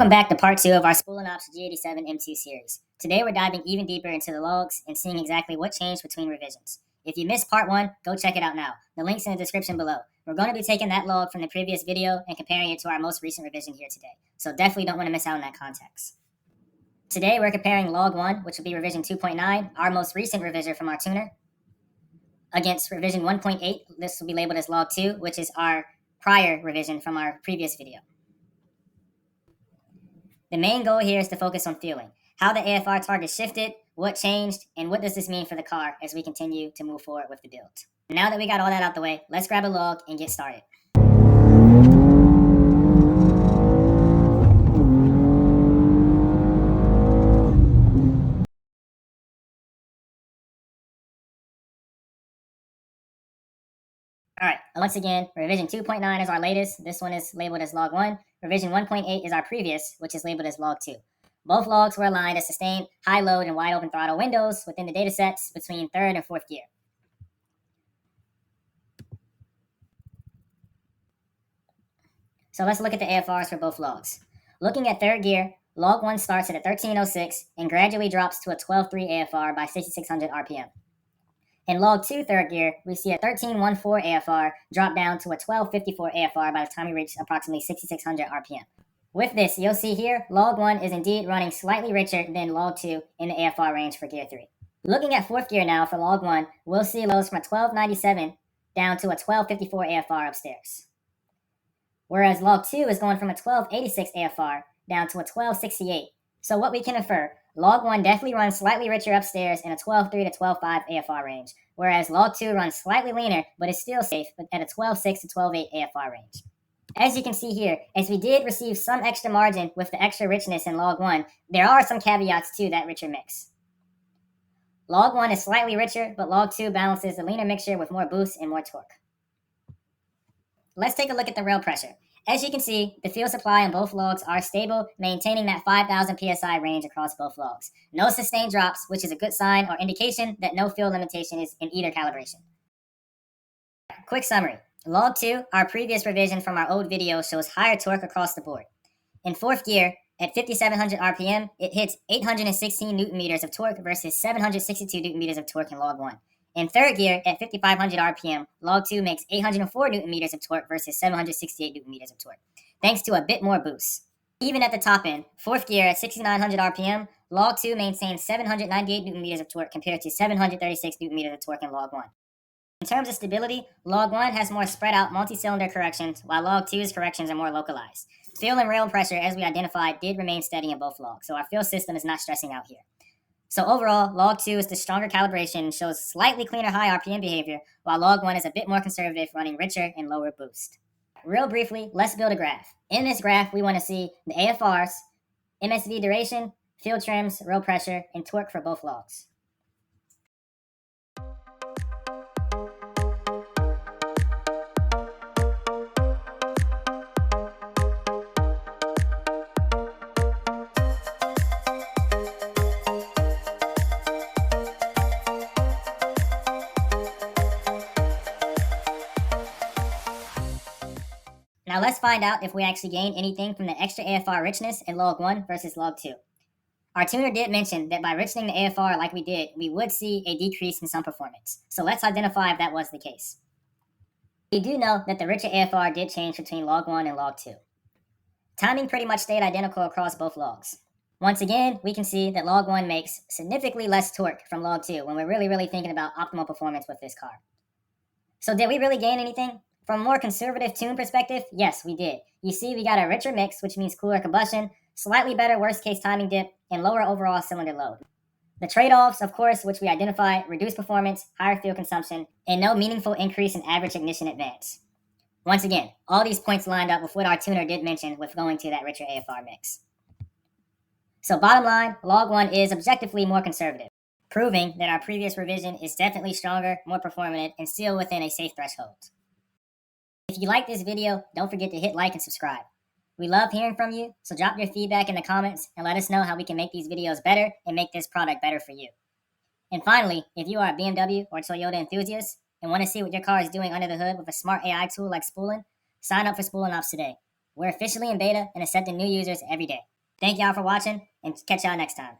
Welcome back to part 2 of our SpoolinOps G87 M2 series. Today we're diving even deeper into the logs and seeing exactly what changed between revisions. If you missed part 1, go check it out now. The link's in the description below. We're going to be taking that log from the previous video and comparing it to our most recent revision here today. So definitely don't want to miss out on that context. Today we're comparing log 1, which will be revision 2.9, our most recent revision from our tuner, against revision 1.8. This will be labeled as log 2, which is our prior revision from our previous video. The main goal here is to focus on fueling, how the AFR target shifted, what changed, and what does this mean for the car as we continue to move forward with the build. Now that we got all that out the way, let's grab a log and get started. Alright, once again, revision 2.9 is our latest. This one is labeled as log 1. Revision 1.8 is our previous, which is labeled as log 2. Both logs were aligned as sustained high load and wide open throttle windows within the datasets between 3rd and 4th gear. So let's look at the AFRs for both logs. Looking at 3rd gear, log 1 starts at a 1306 and gradually drops to a 12.3 AFR by 6600 RPM. In log 2 3rd gear, we see a 1314 AFR drop down to a 1254 AFR by the time we reach approximately 6600 RPM. With this, you'll see here, log 1 is indeed running slightly richer than log 2 in the AFR range for gear 3. Looking at 4th gear now for log 1, we'll see lows from a 1297 down to a 1254 AFR upstairs. Whereas log 2 is going from a 1286 AFR down to a 1268. So what we can infer, log 1 definitely runs slightly richer upstairs in a 12.3 to 12.5 AFR range, whereas log 2 runs slightly leaner, but is still safe at a 12.6 to 12.8 AFR range. As you can see here, as we did receive some extra margin with the extra richness in log 1, there are some caveats to that richer mix. Log 1 is slightly richer, but log 2 balances the leaner mixture with more boost and more torque. Let's take a look at the rail pressure. As you can see, the fuel supply on both logs are stable, maintaining that 5,000 psi range across both logs. No sustained drops, which is a good sign or indication that no fuel limitation is in either calibration. Quick summary. Log 2, our previous revision from our old video, shows higher torque across the board. In 4th gear, at 5,700 RPM, it hits 816 Newton meters of torque versus 762 Newton meters of torque in log 1. In 3rd gear, at 5,500 RPM, log 2 makes 804 Newton meters of torque versus 768 Newton meters of torque, thanks to a bit more boost. Even at the top end, 4th gear at 6,900 RPM, log 2 maintains 798 Newton meters of torque compared to 736 Newton meters of torque in log 1. In terms of stability, log 1 has more spread out multi-cylinder corrections, while log 2's corrections are more localized. Fuel and rail pressure, as we identified, did remain steady in both logs, so our fuel system is not stressing out here. So overall, log 2 is the stronger calibration and shows slightly cleaner high RPM behavior, while log 1 is a bit more conservative, running richer and lower boost. Real briefly, let's build a graph. In this graph, we want to see the AFRs, MHD duration, fuel trims, rail pressure, and torque for both logs. Now let's find out if we actually gained anything from the extra AFR richness in log 1 versus log 2. Our tuner did mention that by richening the AFR like we did, we would see a decrease in some performance. So let's identify if that was the case. We do know that the richer AFR did change between log 1 and log 2. Timing pretty much stayed identical across both logs. Once again, we can see that log 1 makes significantly less torque from log 2 when we're really thinking about optimal performance with this car. So did we really gain anything? From a more conservative tune perspective, yes, we did. You see we got a richer mix, which means cooler combustion, slightly better worst-case timing dip, and lower overall cylinder load. The trade-offs, of course, which we identified, reduced performance, higher fuel consumption, and no meaningful increase in average ignition advance. Once again, all these points lined up with what our tuner did mention with going to that richer AFR mix. So bottom line, log 1 is objectively more conservative, proving that our previous revision is definitely stronger, more performant, and still within a safe threshold. If you like this video, don't forget to hit like and subscribe. We love hearing from you, so drop your feedback in the comments and let us know how we can make these videos better and make this product better for you. And finally, if you are a BMW or Toyota enthusiast and want to see what your car is doing under the hood with a smart AI tool like Spoolin, sign up for SpoolinOps today. We're officially in beta and accepting new users every day. Thank y'all for watching, and catch y'all next time.